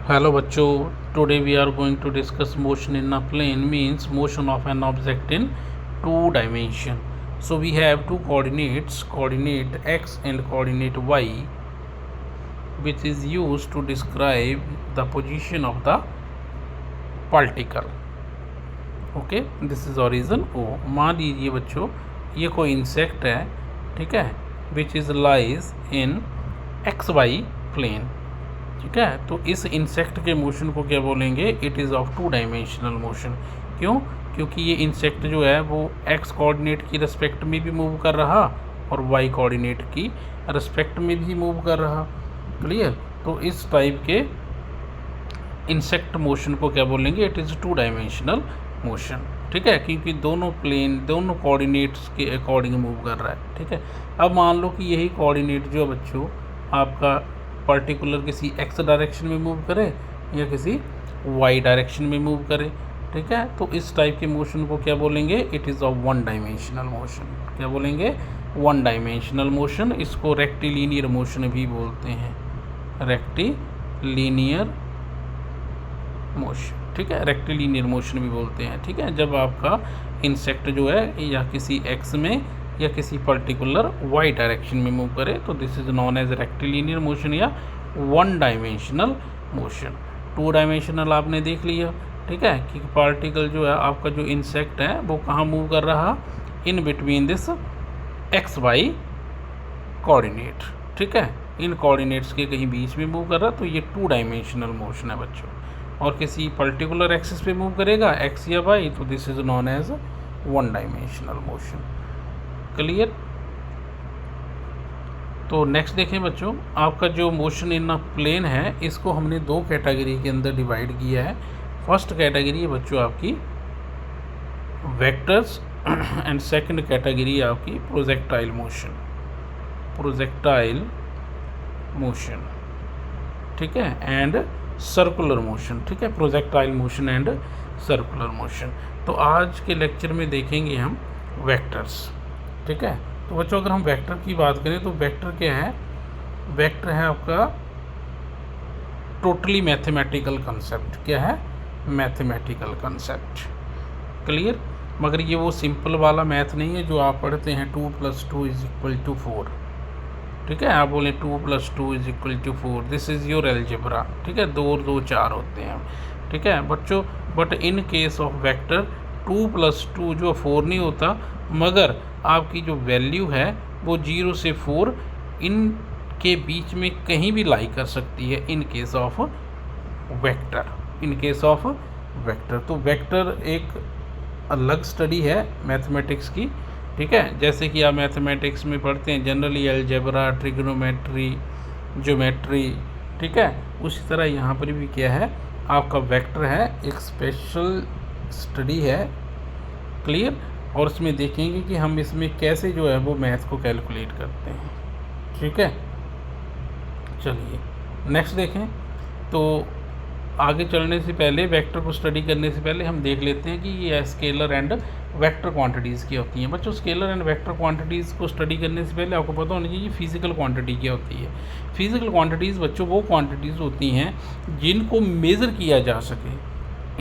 Hello बच्चों, today we are going to discuss motion in a plane means motion of an object in two dimension. So we have two coordinates, coordinate x and coordinate y, which is used to describe the position of the particle. Okay, this is origin O. मान लीजिए बच्चों ये कोई insect है, ठीक है, which is lies in x y plane, ठीक है। तो इस इंसेक्ट के मोशन को क्या बोलेंगे? It is of two dimensional motion. क्यों? क्योंकि ये इंसेक्ट जो है वो एक्स कोऑर्डिनेट की रिस्पेक्ट में भी मूव कर रहा और वाई कोऑर्डिनेट की रिस्पेक्ट में भी मूव कर रहा। क्लियर? तो इस टाइप के इंसेक्ट मोशन को क्या बोलेंगे? It is two dimensional motion, ठीक है, क्योंकि दोनों प्लेन दोनों कोऑर्डिनेट्स के अकॉर्डिंग मूव कर रहा है, ठीक है। अब मान लो कि यही कोऑर्डिनेट जो बच्चों आपका पर्टिकुलर किसी एक्स डायरेक्शन में मूव करे या किसी वाई डायरेक्शन में मूव करे, ठीक है, तो इस टाइप के मोशन को क्या बोलेंगे? It is of one dimensional motion. क्या बोलेंगे? One dimensional motion. इसको रेक्टिलिनियर मोशन भी बोलते हैं, रेक्टिलिनियर मोशन, ठीक है, रेक्टिलिनियर मोशन भी बोलते हैं, ठीक है। जब आपका इंसेक्ट जो है या किसी एक्स में या किसी पर्टिकुलर वाई डायरेक्शन में मूव करे तो this is non as rectilinear motion या one dimensional motion. Two dimensional आपने देख लिया, ठीक है, कि पार्टिकल जो है आपका जो इंसेक्ट है वो कहाँ मूव कर रहा? In between this x y coordinate, ठीक है, इन कोऑर्डिनेट्स के कहीं बीच में मूव कर रहा, तो ये टू डायमेंशनल मोशन है बच्चों। और किसी पर्टिकुलर एक्सिस पे मूव करेगा एक्स या वाई, तो this is non as one dimensional motion. Clear? तो नेक्स्ट देखें बच्चों, आपका जो मोशन इन अ प्लेन है इसको हमने दो कैटेगरी के अंदर डिवाइड किया है। फर्स्ट कैटेगरी है बच्चों आपकी वेक्टर्स एंड सेकंड कैटेगरी आपकी प्रोजेक्टाइल मोशन, प्रोजेक्टाइल मोशन, ठीक है, एंड सर्कुलर मोशन, ठीक है, projectile motion and circular motion. तो आज के लेक्चर में देखेंगे हम वेक्टर्स, ठीक है। तो बच्चों अगर हम वेक्टर की बात करें तो वेक्टर क्या है? वेक्टर है आपका टोटली मैथमेटिकल कंसेप्ट। क्या है? Mathematical concept. क्लियर? मगर ये वो सिंपल वाला मैथ नहीं है जो आप पढ़ते हैं 2 + 2 = 4, ठीक है। आप बोलें 2 + 2 = 4, दिस इज़ योर अलजेब्रा, ठीक है। 2 और 2 4 होते हैं, ठीक है बच्चों। But in case of vector 2 + 2 जो 4 नहीं होता, मगर आपकी जो वैल्यू है वो 0 से 4 इन के बीच में कहीं भी लाई कर सकती है in case of vector, in case of vector. तो वेक्टर एक अलग स्टडी है मैथमेटिक्स की, ठीक है। जैसे कि आप मैथमेटिक्स में पढ़ते हैं जनरली अलजेब्रा, ट्रिग्नोमेट्री, ज्योमेट्री, ठीक है, उसी तरह यहाँ पर भी क्या है आपका वेक्टर है, एक स्पेशल स्टडी है। क्लियर? और उसमें देखेंगे कि हम इसमें कैसे जो है वो मैथ को कैलकुलेट करते हैं, ठीक है। चलिए नेक्स्ट देखें। तो आगे चलने से पहले, वेक्टर को स्टडी करने से पहले हम देख लेते हैं कि ये स्केलर एंड वेक्टर क्वांटिटीज़ क्या होती हैं। बच्चों स्केलर एंड वेक्टर क्वांटिटीज़ को स्टडी करने से पहले आपको पता होना चाहिए फिजिकल क्वांटिटी क्या होती है। फिजिकल क्वांटिटीज़ बच्चों वो क्वांटिटीज़ होती हैं जिनको मेज़र किया जा सके,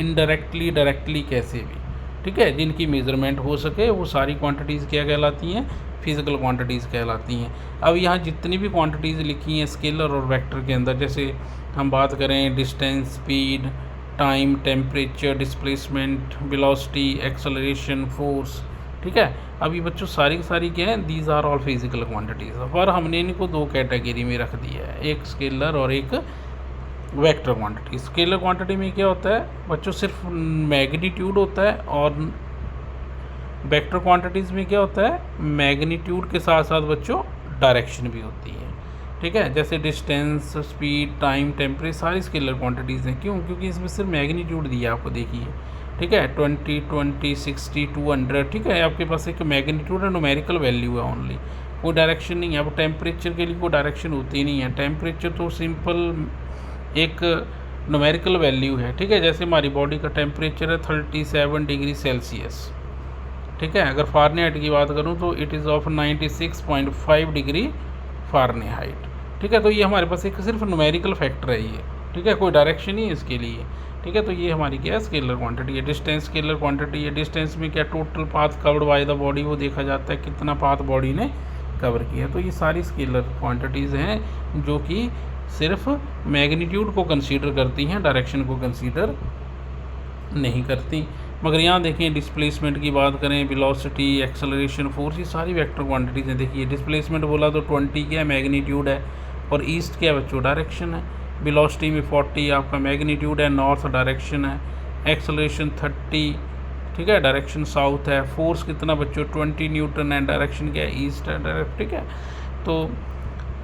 इनडायरेक्टली डायरेक्टली कैसे भी, ठीक है, जिनकी मेज़रमेंट हो सके, वो सारी क्वांटिटीज़ क्या कहलाती हैं? फिजिकल क्वांटिटीज़ कहलाती हैं। अब यहाँ जितनी भी क्वांटिटीज़ लिखी हैं स्केलर और वेक्टर के अंदर, जैसे हम बात करें distance, speed, time, temperature, displacement, velocity, acceleration, force, ठीक है। अभी बच्चों सारी की सारी क्या है? These are all physical quantities. पर हमने इनको दो कैटेगरी में रख दिया है, एक स्केलर और एक वेक्टर क्वांटिटी। स्केलर क्वांटिटी में क्या होता है बच्चों? सिर्फ मैग्नीट्यूड होता है, और वेक्टर क्वांटिटीज़ में क्या होता है? मैग्नीट्यूड के साथ साथ बच्चों डायरेक्शन भी होती है, ठीक है। जैसे डिस्टेंस, स्पीड, टाइम, टेम्परेचर सारी स्केलर क्वांटिटीज़ हैं। क्यों? क्योंकि इसमें सिर्फ मैग्नीट्यूड दिया आपको, देखिए, ठीक है, 20, 20, 60, 200, ठीक है। आपके पास एक मैग्नीट्यूड है, न्यूमेरिकल वैल्यू है ओनली, कोई डायरेक्शन नहीं है। अब टेम्परेचर के लिए कोई डायरेक्शन होती नहीं है, टेम्परेचर तो सिंपल एक न्यूमेरिकल वैल्यू है, ठीक है। जैसे हमारी बॉडी का टेम्परेचर है 37 डिग्री सेल्सियस, ठीक है। अगर फ़ारेनहाइट की बात करूँ तो it is of 96.5 degree Fahrenheit, ठीक है। तो ये हमारे पास एक सिर्फ न्यूमेरिकल फैक्टर है ये, ठीक है, कोई डायरेक्शन ही है इसके लिए। ठीक है, तो ये हमारी क्या है, स्केलर क्वांटिटी है। डिस्टेंस स्केलर क्वांटिटी है। डिस्टेंस में क्या, total path covered by the body, वो देखा जाता है कितना पाथ बॉडी ने कवर किया। तो ये सारी स्केलर क्वांटिटीज़ हैं जो कि सिर्फ मैग्नीट्यूड को कंसीडर करती हैं, डायरेक्शन को कंसीडर नहीं करती। मगर यहाँ देखें, डिस्प्लेसमेंट की बात करें, वेलोसिटी, एक्सेलरेशन, फोर्स, ये सारी वेक्टर क्वांटिटीज़ हैं। देखिए डिस्प्लेसमेंट बोला तो 20 क्या है, मैग्नीट्यूड है, और ईस्ट क्या बच्चों, डायरेक्शन है। वेलोसिटी में 40 आपका मैग्नीट्यूड है, नॉर्थ डायरेक्शन है। एक्सेलरेशन 30, ठीक है, डायरेक्शन साउथ है। फोर्स कितना बच्चों, 20 न्यूटन है, डायरेक्शन क्या है, ईस्ट है डायरेक्ट। ठीक है, तो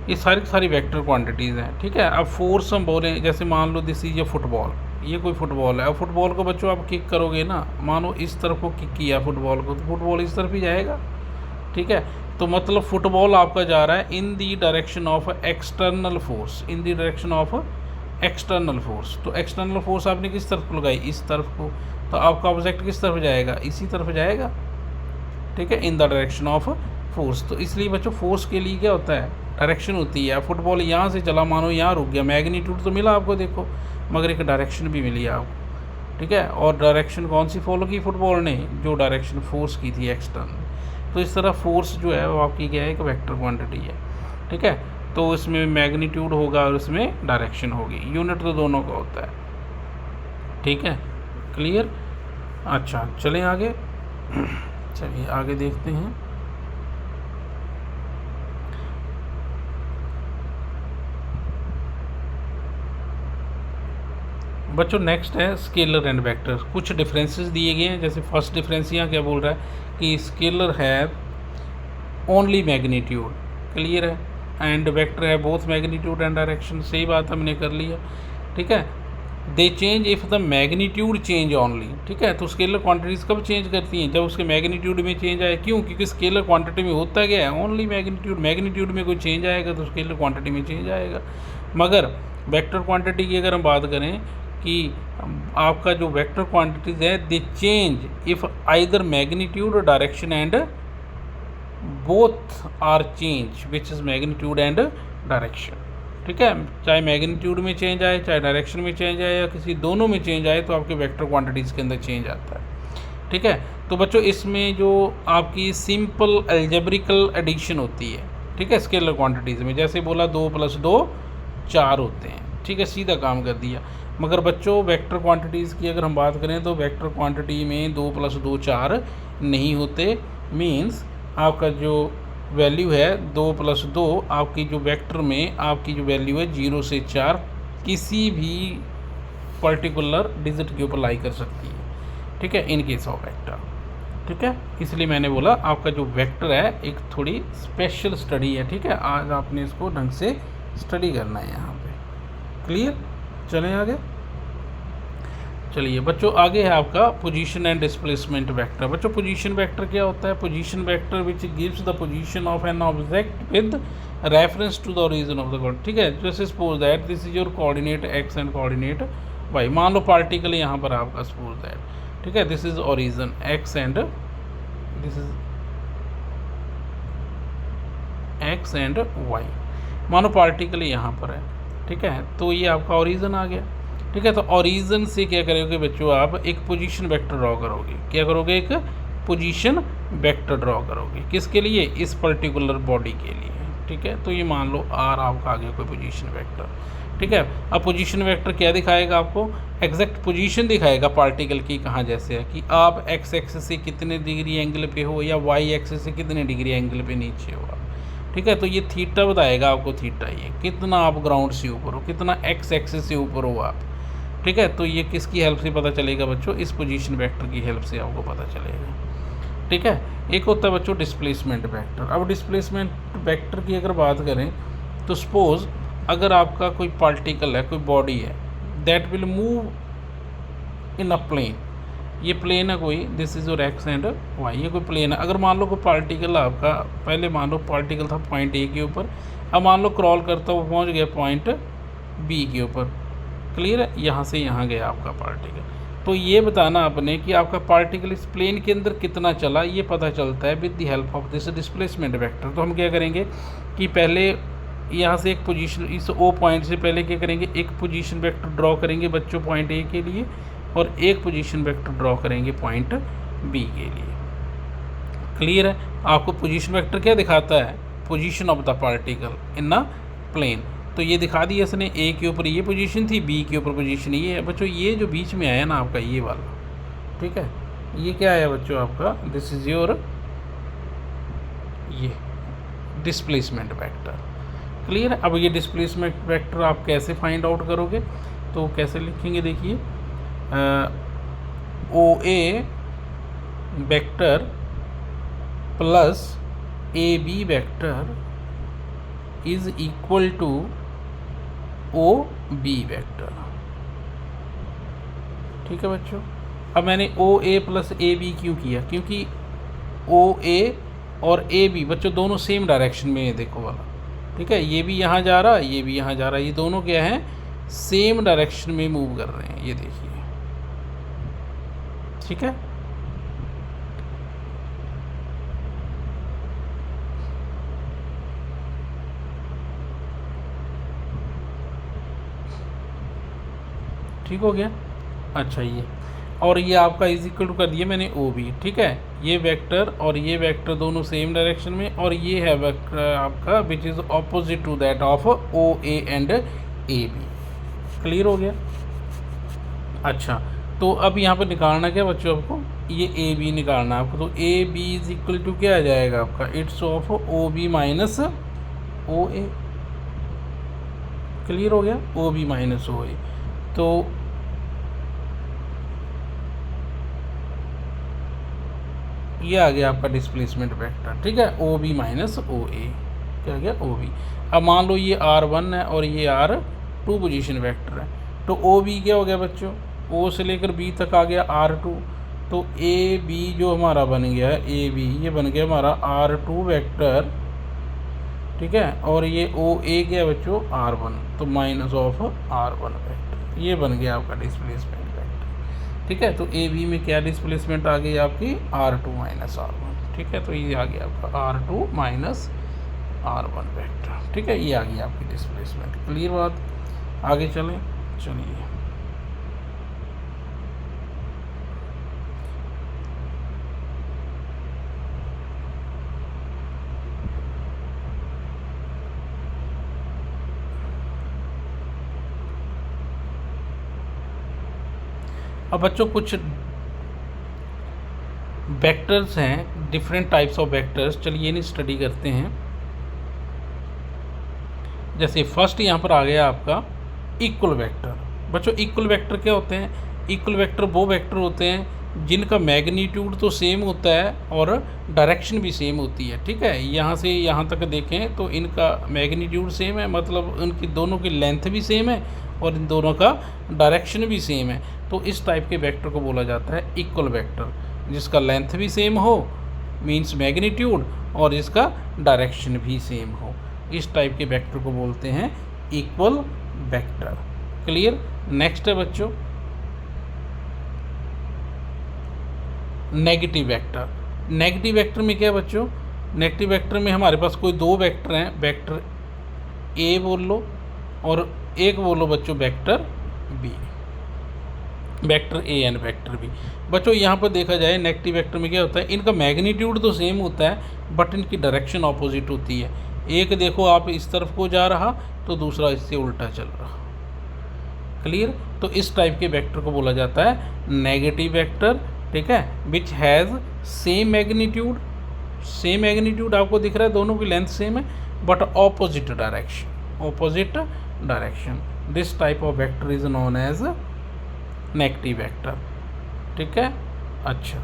ये सारी वेक्टर क्वांटिटीज़ हैं। ठीक है, अब फोर्स हम बोलें, जैसे मान लो दिस इज ए फुटबॉल, ये कोई फुटबॉल है। अब फुटबॉल को बच्चों आप किक करोगे ना, मानो इस तरफ को किक किया फुटबॉल को, तो फुटबॉल इस तरफ ही जाएगा। ठीक है, तो मतलब फुटबॉल आपका जा रहा है in the direction of external force, in the direction of external force. तो एक्सटर्नल फोर्स आपने किस तरफ को लगाई, इस तरफ को, तो आपका ऑब्जेक्ट किस तरफ जाएगा, इसी तरफ जाएगा। ठीक है, in the direction of force. तो इसलिए बच्चों फोर्स के लिए क्या होता है, डायरेक्शन होती है। फुटबॉल यहाँ से चला, मानो यहाँ रुक गया, मैग्नीट्यूड तो मिला आपको देखो, मगर एक डायरेक्शन भी मिली आपको। ठीक है, और डायरेक्शन कौन सी फॉलो की फुटबॉल ने, जो डायरेक्शन फोर्स की थी एक्सटर्नल। तो इस तरह फोर्स जो है वो आपकी क्या है, एक वेक्टर क्वांटिटी है। ठीक है, तो इसमें मैग्नीट्यूड होगा और इसमें डायरेक्शन होगी, यूनिट तो दोनों का होता है। ठीक है, क्लियर। अच्छा चलें आगे, चलिए आगे देखते हैं। बच्चों नेक्स्ट है स्केलर एंड वेक्टर। कुछ डिफरेंसेस दिए गए हैं। जैसे फर्स्ट डिफरेंस यहाँ क्या बोल रहा है कि स्केलर है ओनली मैग्नीट्यूड, क्लियर है, एंड वेक्टर है बोथ मैग्नीट्यूड एंड डायरेक्शन। सही बात हमने कर लिया। ठीक है, they change if the magnitude change only. ठीक है, तो स्केलर क्वांटिटीज़ कब चेंज करती हैं, जब उसके मैग्नीट्यूड में चेंज आए। क्यों, क्योंकि स्केलर क्वांटिटी में होता क्या है, ओनली मैग्नीट्यूड। मैग्नीट्यूड में कोई चेंज आएगा तो स्केलर क्वांटिटी में चेंज आएगा। मगर वेक्टर क्वांटिटी की अगर हम बात करें कि आपका जो वेक्टर क्वांटिटीज़ है, they change if either magnitude और direction and both are change, which is magnitude and direction. ठीक है, चाहे मैग्नीट्यूड में चेंज आए, चाहे डायरेक्शन में चेंज आए, या किसी दोनों में चेंज आए, तो आपके वेक्टर क्वांटिटीज़ के अंदर चेंज आता है। ठीक है, तो बच्चों इसमें जो आपकी सिंपल अलजेब्रिकल एडिशन होती है, ठीक है, स्केलर क्वांटिटीज़ में, जैसे बोला 2 + 2 4 होते हैं। ठीक है, सीधा काम कर दिया। मगर बच्चों वेक्टर क्वांटिटीज़ की अगर हम बात करें तो वेक्टर क्वांटिटी में 2 + 2 4 नहीं होते। मीन्स आपका जो वैल्यू है 2 + 2, आपकी जो वेक्टर में आपकी जो वैल्यू है 0 से 4 किसी भी पर्टिकुलर डिजिट के ऊपर लाई कर सकती है। ठीक है, इन केस ऑफ वेक्टर। ठीक है, इसलिए मैंने बोला आपका जो वेक्टर है एक थोड़ी स्पेशल स्टडी है। ठीक है, आज आपने इसको ढंग से स्टडी करना है यहाँ पे। क्लियर, चलें आगे। चलिए बच्चों, आगे है आपका पोजीशन एंड डिस्प्लेसमेंट वेक्टर। बच्चों पोजीशन वेक्टर क्या होता है, position vector which gives the position of an object with reference to the origin of the coordinate. ठीक है, जैसे suppose that this is your coordinate x and coordinate y. मान लो particle यहाँ पर आपका सपोज दैट, ठीक है, this is origin x and this is x and y. मानो पार्टिकल यहाँ पर है। ठीक है, तो ये आपका ओरिजिन आ गया। ठीक है, तो ओरिजिन से क्या करोगे बच्चों, आप एक पोजीशन वेक्टर ड्रॉ करोगे। क्या करोगे, एक पोजीशन वेक्टर ड्रॉ करोगे। किसके लिए, इस पर्टिकुलर बॉडी के लिए। ठीक है, तो ये मान लो आर आपका आ गया कोई पोजीशन वेक्टर। ठीक है, अब पोजीशन वेक्टर क्या दिखाएगा आपको, एग्जैक्ट पोजीशन दिखाएगा पार्टिकल की, कहाँ जैसे है कि आप एक्स एक्सिस से कितने डिग्री एंगल पे हो, या वाई एक्सिस से कितने डिग्री एंगल पे नीचे हो। ठीक है, तो ये थीटा बताएगा आपको, थीटा ये कितना आप ग्राउंड से ऊपर हो, कितना एक्स एक्सिस से ऊपर हो आप। ठीक है, तो ये किसकी हेल्प से पता चलेगा बच्चों, इस पोजीशन वेक्टर की हेल्प से आपको पता चलेगा। ठीक है, एक होता है बच्चों डिस्प्लेसमेंट वेक्टर। अब डिस्प्लेसमेंट वेक्टर की अगर बात करें तो सपोज अगर आपका कोई पार्टिकल है, कोई बॉडी है, that will move in a plane. ये प्लेन है कोई, this is your x and y, ये कोई प्लेन है। अगर मान लो कोई पार्टिकल आपका, पहले मान लो पार्टिकल था पॉइंट ए के ऊपर, अब मान लो क्रॉल करता हुआ पहुंच गया पॉइंट बी के ऊपर। क्लियर है, यहाँ से यहाँ गया आपका पार्टिकल। तो ये बताना आपने कि आपका पार्टिकल इस प्लेन के अंदर कितना चला, ये पता चलता है with the help of this displacement vector. तो हम क्या करेंगे कि पहले यहाँ से एक पोजीशन इस ओ पॉइंट से पहले क्या करेंगे, एक पोजीशन वेक्टर ड्रॉ करेंगे बच्चों पॉइंट ए के लिए, और एक पोजीशन वेक्टर ड्रॉ करेंगे पॉइंट बी के लिए। क्लियर है? आपको पोजीशन वेक्टर क्या दिखाता है, position of the particle in a plane. तो ये दिखा दिया इसने, ए के ऊपर ये पोजीशन थी, बी के ऊपर पोजीशन ये है बच्चों। ये जो बीच में आया ना आपका ये वाला, ठीक है, ये क्या आया बच्चों आपका, दिस इज योर ये डिस्प्लेसमेंट वेक्टर। क्लियर है? अब ये डिस्प्लेसमेंट वेक्टर आप कैसे फाइंड आउट करोगे, तो कैसे लिखेंगे देखिए, O A vector plus A B vector is equal to O B vector. ठीक है बच्चों। अब मैंने ओ ए प्लस ए बी क्यों किया, क्योंकि ओ ए और ए बी बच्चों दोनों सेम डायरेक्शन में है, देखो वाला, ठीक है, ये भी यहाँ जा रहा है, ये भी यहाँ जा रहा है, ये दोनों क्या है, सेम डायरेक्शन में मूव कर रहे हैं, ये देखिए, ठीक है। ठीक हो गया। अच्छा, ये और ये आपका इज इक्वल टू कर दिया मैंने ओ बी, ठीक है, ये वेक्टर और ये वेक्टर दोनों सेम डायरेक्शन में, और ये है वेक्टर आपका which is opposite to that of O A and A B. Clear हो गया। अच्छा, तो अब यहाँ पर निकालना क्या बच्चों आपको, ये ए बी निकालना है आपको। तो A B is equal to क्या आ जाएगा आपका, it's of O B minus O A. Clear हो गया, ओ बी माइनस ओ ए। तो ये आ गया आपका डिस्प्लेसमेंट वेक्टर, ठीक है, ओ बी माइनस ओ ए, क्या आ गया, ओ बी। अब मान लो ये R1 है और ये R2 पोजीशन वेक्टर है, तो ओ बी क्या हो गया बच्चों, ओ से लेकर बी तक आ गया R2, तो ए बी जो हमारा बन गया है, ए बी ये बन गया हमारा R2 वेक्टर, ठीक है, और ये ओ ए क्या है बच्चों, R1, तो माइनस ऑफ R1 वेक्टर, ये बन गया आपका डिस्प्लेसमेंट वेक्टर, ठीक है। तो ए बी में क्या डिस्प्लेसमेंट आ गई आपकी, R2 माइनस R1, ठीक है, तो ये आ गया आपका R2 माइनस R1 वेक्टर, ठीक है, ये आ गई आपकी डिस्प्लेसमेंट। क्लियर बात, आगे चलें, चलिए। अब बच्चों कुछ वेक्टर्स हैं, डिफरेंट टाइप्स ऑफ वेक्टर्स, चलिए इन्हें स्टडी करते हैं। जैसे फर्स्ट यहाँ पर आ गया आपका इक्वल वेक्टर। बच्चों इक्वल वेक्टर क्या होते हैं, इक्वल वेक्टर वो वेक्टर होते हैं जिनका मैग्नीट्यूड तो सेम होता है और डायरेक्शन भी सेम होती है, ठीक है। यहाँ से यहाँ तक देखें तो इनका मैग्नीट्यूड सेम है, मतलब उनकी दोनों की लेंथ भी सेम है और इन दोनों का डायरेक्शन भी सेम है। तो इस टाइप के वेक्टर को बोला जाता है इक्वल वेक्टर, जिसका लेंथ भी सेम हो मींस मैग्नीट्यूड, और इसका डायरेक्शन भी सेम हो। इस टाइप के वेक्टर को बोलते हैं इक्वल वेक्टर। क्लियर। नेक्स्ट है बच्चों नेगेटिव वेक्टर। नेगेटिव वेक्टर में क्या है बच्चों, नेगेटिव वेक्टर में हमारे पास कोई दो वेक्टर हैं, वेक्टर ए बोल लो और एक बोलो बच्चों vector B, vector A and vector B. बच्चों यहाँ पर देखा जाए नेगेटिव वेक्टर में क्या होता है, इनका मैग्नीट्यूड तो सेम होता है बट इनकी डायरेक्शन ऑपोजिट होती है। एक देखो आप इस तरफ को जा रहा तो दूसरा इससे उल्टा चल रहा। क्लियर। तो इस टाइप के वेक्टर को बोला जाता है नेगेटिव वेक्टर, ठीक है, which has same magnitude, same magnitude आपको दिख रहा है, दोनों की लेंथ सेम है but opposite direction, opposite direction. This type of vector is known as negative vector, ठीक है। अच्छा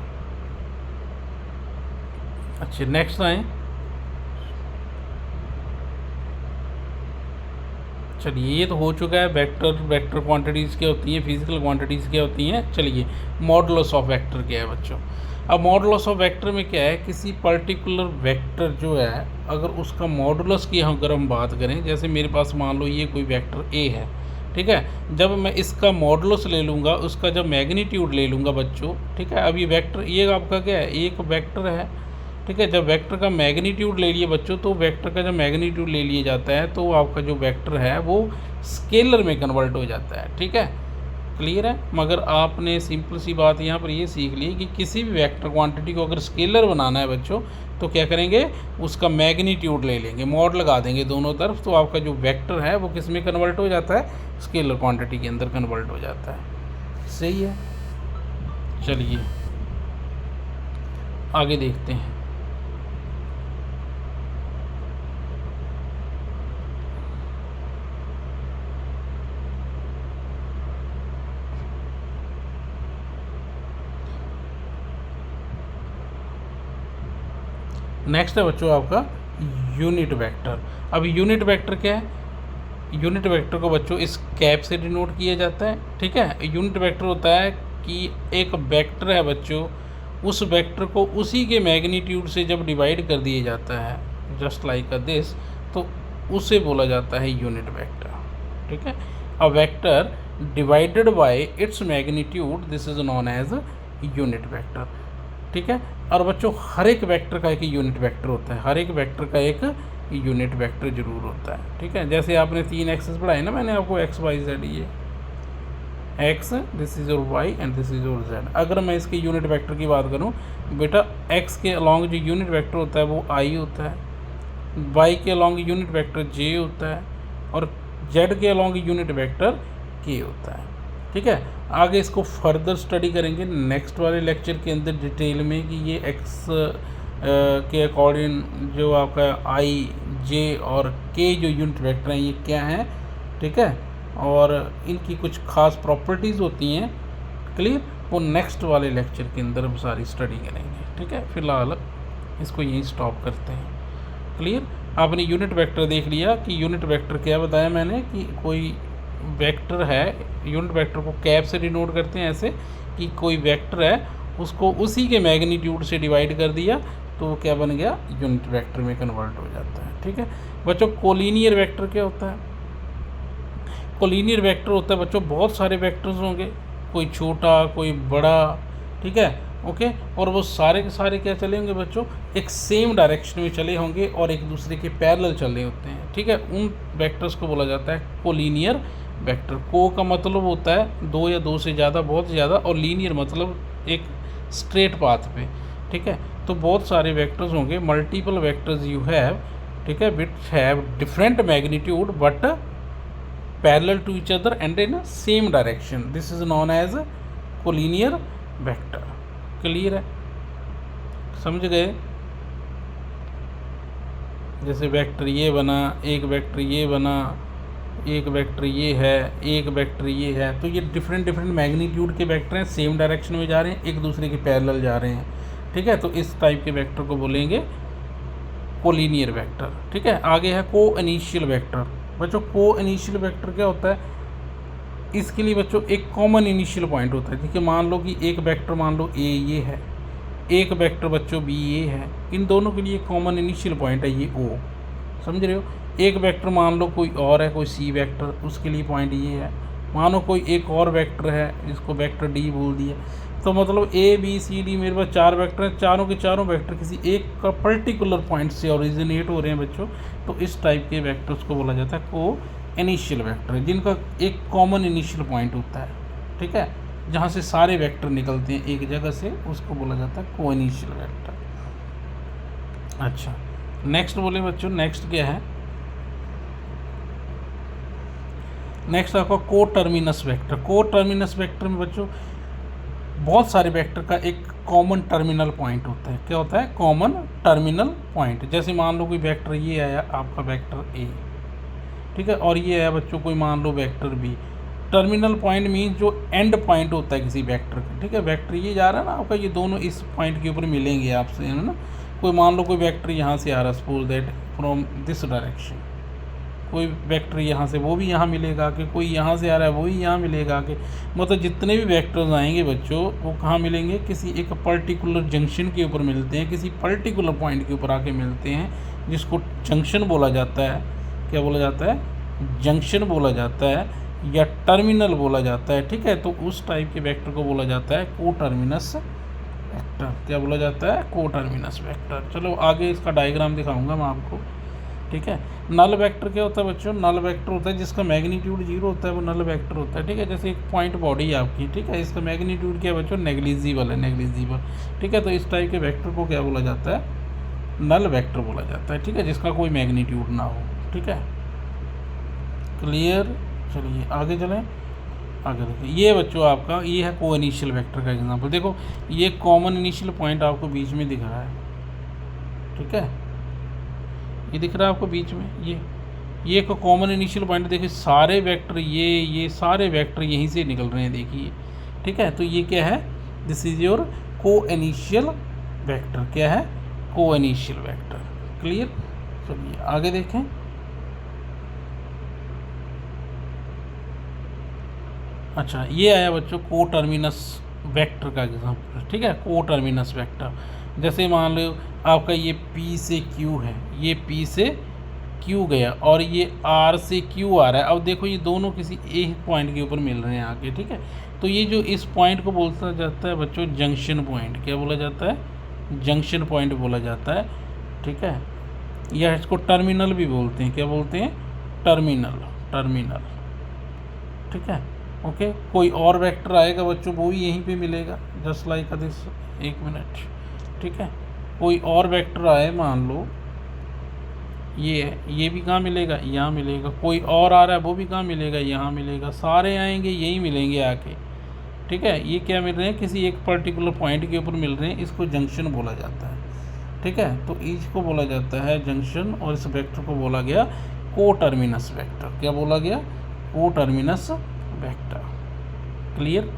नेक्स्ट आए, चलिए ये तो हो चुका है वेक्टर क्वांटिटीज़ क्या होती हैं, फिजिकल क्वांटिटीज़ क्या होती हैं। चलिए मॉडुलस ऑफ वेक्टर क्या है बच्चों। अब मॉडुलस ऑफ वेक्टर में क्या है, किसी पर्टिकुलर वेक्टर जो है अगर उसका मॉडुलस की अगर हम बात करें, जैसे मेरे पास मान लो ये कोई वेक्टर ए है, ठीक है, जब मैं इसका मॉडुलस ले लूँगा, उसका जब मैग्नीट्यूड ले लूँगा बच्चों, ठीक है। अब ये वेक्टर ये आपका क्या है, एक वेक्टर है, ठीक है। जब वेक्टर का मैग्नीट्यूड ले लिए बच्चों, तो वेक्टर का जब मैग्नीट्यूड ले लिया जाता है तो आपका जो वेक्टर है वो स्केलर में कन्वर्ट हो जाता है, ठीक है। क्लियर है। मगर आपने सिंपल सी बात यहाँ पर ये सीख ली कि किसी भी वेक्टर क्वांटिटी को अगर स्केलर बनाना है बच्चों, तो क्या करेंगे, उसका मैग्नीट्यूड ले लेंगे, मॉड लगा देंगे दोनों तरफ, तो आपका जो वेक्टर है वो किस में कन्वर्ट हो जाता है, स्केलर क्वांटिटी के अंदर कन्वर्ट हो जाता है। सही है। चलिए आगे देखते हैं। नेक्स्ट है बच्चों आपका यूनिट वेक्टर। अब यूनिट वेक्टर क्या है, यूनिट वेक्टर को बच्चों इस कैप से डिनोट किया जाता है, ठीक है। यूनिट वेक्टर होता है कि एक वेक्टर है बच्चों, उस वेक्टर को उसी के मैग्नीट्यूड से जब डिवाइड कर दिया जाता है, जस्ट लाइक दिस, तो उसे बोला जाता है यूनिट वेक्टर, ठीक है। A vector divided by its magnitude, this is known as unit vector, ठीक है। और बच्चों हर एक वेक्टर का एक यूनिट वेक्टर होता है, हर एक वेक्टर का एक यूनिट वेक्टर जरूर होता है, ठीक है। जैसे आपने 3 एक्सेस पढ़ाए ना मैंने आपको, एक्स वाई जेड, ये x, this is your y and this is your z. अगर मैं इसके यूनिट वेक्टर की बात करूं बेटा, एक्स के अलॉन्ग जो यूनिट वेक्टर होता है वो आई होता है, वाई के अलॉन्ग यूनिट वेक्टर जे होता है, और जेड के अलॉन्ग यूनिट वेक्टर के होता है, ठीक है। आगे इसको फर्दर स्टडी करेंगे नेक्स्ट वाले लेक्चर के अंदर डिटेल में कि ये एक्स के अकॉर्डिंग जो आपका आई, जे और के जो यूनिट वेक्टर हैं ये क्या हैं, ठीक है, और इनकी कुछ खास प्रॉपर्टीज़ होती हैं। क्लियर। वो नेक्स्ट वाले लेक्चर के अंदर हम सारी स्टडी करेंगे, ठीक है। फिलहाल इसको यहीं स्टॉप करते हैं। क्लियर। आपने यूनिट वेक्टर देख लिया कि यूनिट वेक्टर क्या बताया मैंने, कि कोई वेक्टर है, यूनिट वेक्टर को कैप से डिनोट करते हैं ऐसे कि कोई वेक्टर है उसको उसी के मैग्नीट्यूड से डिवाइड कर दिया तो वो क्या बन गया, यूनिट वेक्टर में कन्वर्ट हो जाता है, ठीक है। बच्चों कोलिनियर वेक्टर क्या होता है, कोलिनियर वेक्टर होता है बच्चों बहुत सारे वेक्टर्स होंगे, कोई छोटा कोई बड़ा, ठीक है, ओके, और वो सारे के सारे क्या चले होंगे बच्चों, एक सेम डायरेक्शन में चले होंगे और एक दूसरे के पैरेलल चले होते हैं, ठीक है। उन वेक्टर्स को बोला जाता है कोलिनियर वेक्टर। को का मतलब होता है दो या दो से ज़्यादा, बहुत ज़्यादा, और लीनियर मतलब एक स्ट्रेट पाथ पे, ठीक है। तो बहुत सारे वेक्टर्स होंगे, मल्टीपल वेक्टर्स यू हैव, ठीक है, which have different magnitude but parallel to each other and in same direction, this is non as collinear vector. Clear है, समझ गए। जैसे वेक्टर ये बना, एक वेक्टर ये बना, एक वेक्टर ये है, एक वेक्टर ये है, तो ये डिफरेंट डिफरेंट मैग्नीट्यूड के वेक्टर हैं, सेम डायरेक्शन में जा रहे हैं, एक दूसरे के पैरेलल जा रहे हैं, ठीक है। तो इस टाइप के वेक्टर को बोलेंगे कोलिनियर वेक्टर, ठीक है। आगे है को इनिशियल वेक्टर। बच्चों को इनिशियल वेक्टर क्या होता है, इसके लिए बच्चों एक कॉमन इनिशियल पॉइंट होता है, ठीक है। मान लो कि एक वेक्टर, मान लो ए ये है, एक वेक्टर बच्चों बी ये है, इन दोनों के लिए कॉमन इनिशियल पॉइंट है ये ओ, समझ रहे हो। एक वेक्टर मान लो कोई और है, कोई सी वेक्टर, उसके लिए पॉइंट ये है। मानो कोई एक और वेक्टर है जिसको वेक्टर डी बोल दिया, तो मतलब ए बी सी डी मेरे पास 4 वेक्टर हैं, चारों के चारों वेक्टर किसी एक का पर्टिकुलर पॉइंट से ओरिजिनेट हो रहे हैं बच्चों, तो इस टाइप के वेक्टर्स को बोला जाता है को इनिशियल वेक्टर, जिनका एक कॉमन इनिशियल पॉइंट होता है, ठीक है, जहाँ से सारे वेक्टर निकलते हैं एक जगह से, उसको बोला जाता है को इनिशियल वेक्टर। अच्छा, नेक्स्ट बोले बच्चों, नेक्स्ट क्या है, नेक्स्ट आपका को टर्मिनस वेक्टर। को टर्मिनस वेक्टर में बच्चों बहुत सारे वेक्टर का एक कॉमन टर्मिनल पॉइंट होता है। क्या होता है, कॉमन टर्मिनल पॉइंट। जैसे मान लो कोई वेक्टर ये आया आपका वेक्टर ए, ठीक है, और ये है बच्चों कोई मान लो vector B. Terminal point means जो एंड पॉइंट होता है किसी वेक्टर का, ठीक है। वेक्टर ये जा रहा है ना आपका, ये दोनों इस पॉइंट के ऊपर मिलेंगे आपसे, है ना। कोई मान लो कोई वेक्टर यहाँ से आ रहा है, suppose that from this direction, कोई वेक्टर यहाँ से, वो भी यहाँ मिलेगा कि कोई यहाँ से आ रहा है वो ही यहाँ मिलेगा कि, मतलब जितने भी वेक्टर्स आएंगे बच्चों वो कहाँ मिलेंगे, किसी एक पर्टिकुलर जंक्शन के ऊपर मिलते हैं, किसी पर्टिकुलर पॉइंट के ऊपर आके मिलते हैं, जिसको जंक्शन बोला जाता है। क्या बोला जाता है, जंक्शन बोला जाता है या टर्मिनल बोला जाता है, ठीक है। तो उस टाइप के वेक्टर को बोला जाता है को टर्मिनस वेक्टर क्या बोला जाता है, कोटर्मिनस वेक्टर। चलो आगे इसका डायग्राम दिखाऊंगा मैं आपको, ठीक है। नल वेक्टर क्या होता है बच्चों, नल वेक्टर होता है जिसका मैग्नीट्यूड 0 होता है, वो नल वेक्टर होता है, ठीक है। जैसे एक पॉइंट बॉडी है आपकी, ठीक है, इसका मैग्नीट्यूड क्या है बच्चों, नेग्लिजिबल है, नेग्लिजिबल, ठीक है। तो इस टाइप के वेक्टर को क्या बोला जाता है, नल वेक्टर बोला जाता है, ठीक है, जिसका कोई मैग्नीट्यूड ना हो, ठीक है। क्लियर। चलिए आगे चलें। आगे देखिए, ये बच्चों आपका ये है को इनिशियल वेक्टर का एग्जांपल। देखो ये कॉमन इनिशियल पॉइंट आपको बीच में दिख रहा है, ठीक है, ये दिख रहा है आपको बीच में, ये एक कॉमन इनिशियल पॉइंट। देखिए सारे वेक्टर ये सारे वेक्टर यहीं से निकल रहे हैं, देखिए, ठीक है। तो ये क्या है, दिस इज योर को इनिशियल वेक्टर। क्या है, को इनिशियल वेक्टर। क्लियर। चलिए आगे देखें। अच्छा ये आया बच्चों को टर्मिनस वेक्टर का एग्जांपल, ठीक है, को टर्मिनस वेक्टर। जैसे मान लो आपका ये P से Q है, ये P से Q गया और ये R से Q आ रहा है। अब देखो ये दोनों किसी एक पॉइंट के ऊपर मिल रहे हैं आके, ठीक है। तो ये जो इस पॉइंट को बोलता जाता है बच्चों जंक्शन पॉइंट। क्या बोला जाता है, जंक्शन पॉइंट बोला जाता है, ठीक है। या इसको टर्मिनल भी बोलते हैं। क्या बोलते हैं, टर्मिनल, टर्मिनल, ठीक है। ओके कोई और वेक्टर आएगा बच्चों वो भी यहीं पे मिलेगा, जस्ट लाइक दिस। एक मिनट, ठीक है। कोई और वेक्टर आए, मान लो ये भी कहाँ मिलेगा, यहाँ मिलेगा। कोई और आ रहा है वो भी कहाँ मिलेगा, यहाँ मिलेगा। सारे आएंगे यहीं मिलेंगे आके, ठीक है। ये क्या मिल रहे हैं, किसी एक पर्टिकुलर पॉइंट के ऊपर मिल रहे हैं, इसको जंक्शन बोला जाता है, ठीक है। तो इसको बोला जाता है जंक्शन और इस वेक्टर को बोला गया को टर्मिनस वेक्टर। क्या बोला गया, को टर्मिनस वेक्टर। क्लियर।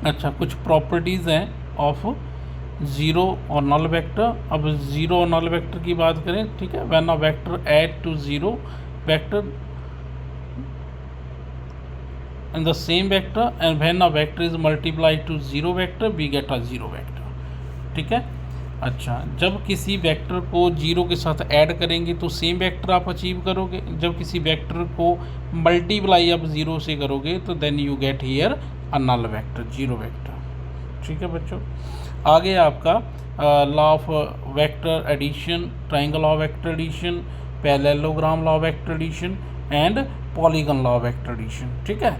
अच्छा कुछ प्रॉपर्टीज़ हैं ऑफ ज़ीरो और नल वेक्टर। अब ज़ीरो और नल वेक्टर की बात करें, ठीक है। When a vector add to zero vector in the same vector and when a vector is multiplied to zero vector we get a zero vector, ठीक है। अच्छा जब किसी वेक्टर को जीरो के साथ ऐड करेंगे तो सेम वेक्टर आप अचीव करोगे। जब किसी वेक्टर को मल्टीप्लाई आप ज़ीरो से करोगे तो then you get here a null vector, zero vector, ठीक है बच्चों। आगे आपका law of vector addition, triangle law of vector addition, parallelogram law of vector addition and polygon law of vector addition, ठीक है।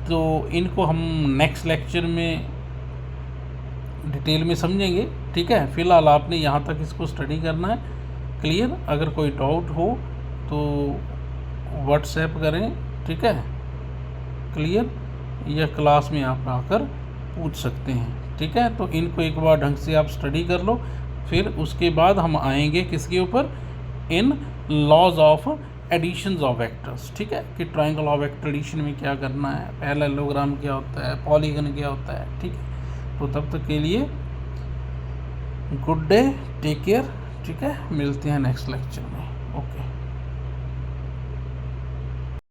तो इनको हम नेक्स्ट लेक्चर में डिटेल में समझेंगे, ठीक है। फिलहाल आपने यहाँ तक इसको स्टडी करना है। क्लियर। अगर कोई डाउट हो तो व्हाट्सएप करें, ठीक है। क्लियर। या क्लास में आप आकर पूछ सकते हैं, ठीक है। तो इनको एक बार ढंग से आप स्टडी कर लो, फिर उसके बाद हम आएंगे किसके ऊपर, इन laws of additions of vectors, ठीक है, कि ट्राइंगल ऑफ वेक्टर एडिशन में क्या करना है, पैरेललोग्राम क्या होता है, पॉलीगन क्या होता है, ठीक है। तो तब तक के लिए गुड डे, टेक केयर, ठीक है। मिलते हैं नेक्स्ट लेक्चर में। ओके।